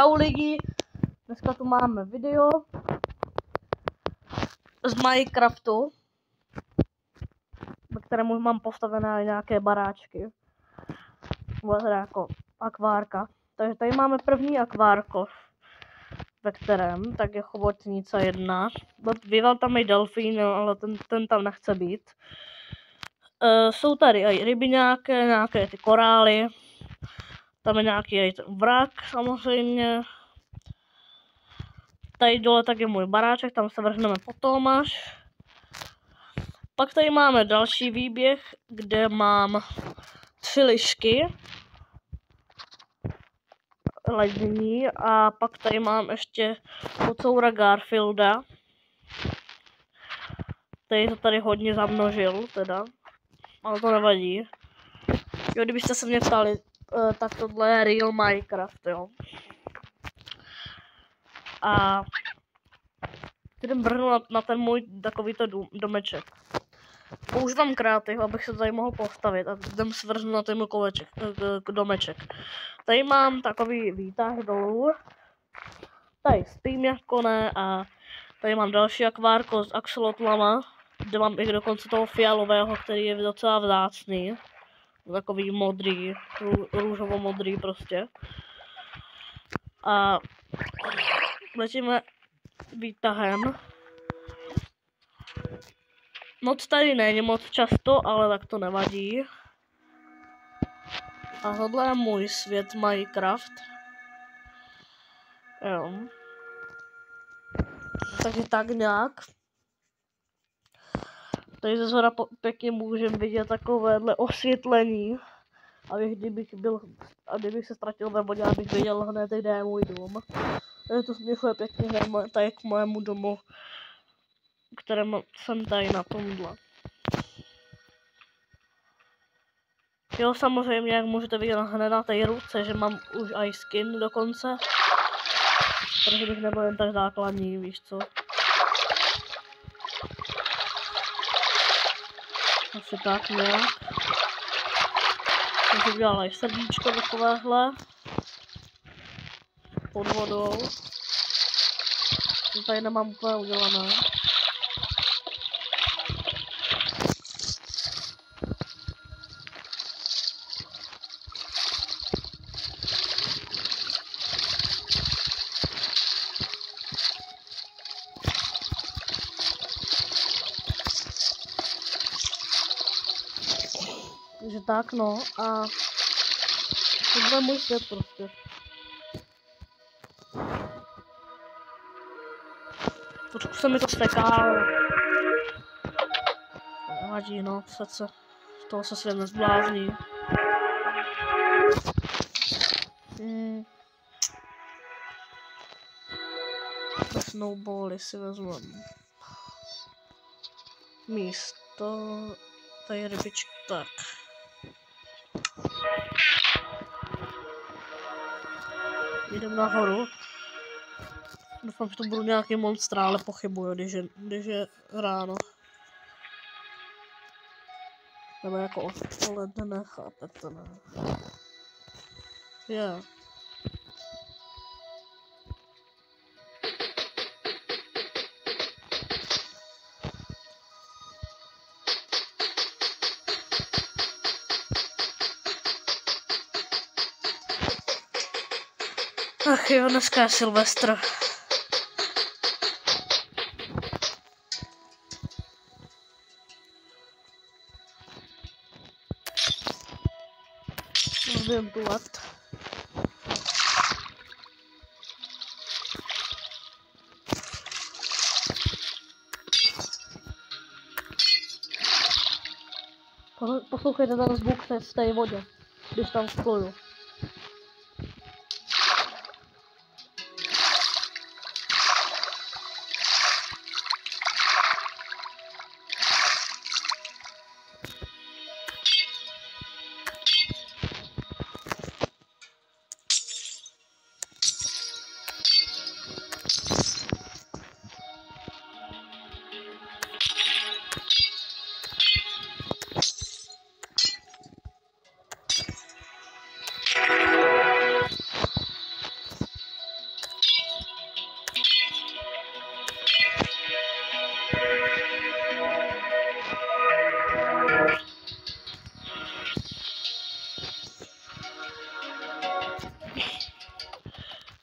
Čau lidi, dneska tu máme video z Minecraftu, ve kterém už mám postavené nějaké baráčky, teda jako akvárka. Takže tady máme první akvárko, ve kterém tak je chobotnica 1. Býval tam i delfín, ale ten tam nechce být. Jsou tady i ryby nějaké ty korály, tam je nějaký i ten vrak samozřejmě. Tady dole tak je můj baráček, tam se vrhneme potom až. Pak tady máme další výběh, kde mám 3 lišky ledění a pak tady mám ještě kocoura Garfielda. Tady to tady hodně zamnožil teda, ale to nevadí. Jo, kdybyste se mě ptali, tak tohle je real Minecraft, jo. A jdem vrhnout na ten můj takovýto domeček. Používám kreativ, abych se tady mohl postavit a jdem svrhnout na ten můj domeček. Tady mám takový výtah dolů. Tady spím jako ne a tady mám další akvárko s axolotlama, kde mám i dokonce toho fialového, který je docela vzácný. Takový modrý, růžovo-modrý prostě. A letíme výtahem. Moc tady není moc často, ale tak to nevadí. A tohle je můj svět Minecraft. Jo. Takže tak nějak. Tady ze zhora pěkně můžeme vidět takovéhle osvětlení. Kdybych se ztratil ve vodě, abych viděl hned, kde je můj dům. Takže to směšuje pěkně tady k mému domu, kterém jsem tady na tomhle. Jo, samozřejmě, jak můžete vidět hned na té ruce, že mám už i skin dokonce. Protože bych nebyl jen tak základní, víš co. Asi tak nějak. Jsem si udělal i srdíčko takovéhle. Pod vodou. To tady nemám úplně udělané. Takže tak no a tohle je můj svět prostě. Trošku se mi to steká. Nevadí no, přece z toho se svět nezblázní. Snowbally si vezmeme. Místo. Tady je rybička, tak. Jdem nahoru. Doufám, že to budu nějaký monstra, ale pochybuju, když je ráno. Nebo jako odpoledne, chápete, ne? Yeah. Ach jo, dneska je Silvestr. Můžeme plavat. Poslouchejte ten zvuk z té vodě, když tam spluju.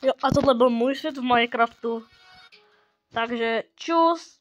Jo, a tohle byl můj svět v Minecraftu. Takže čus.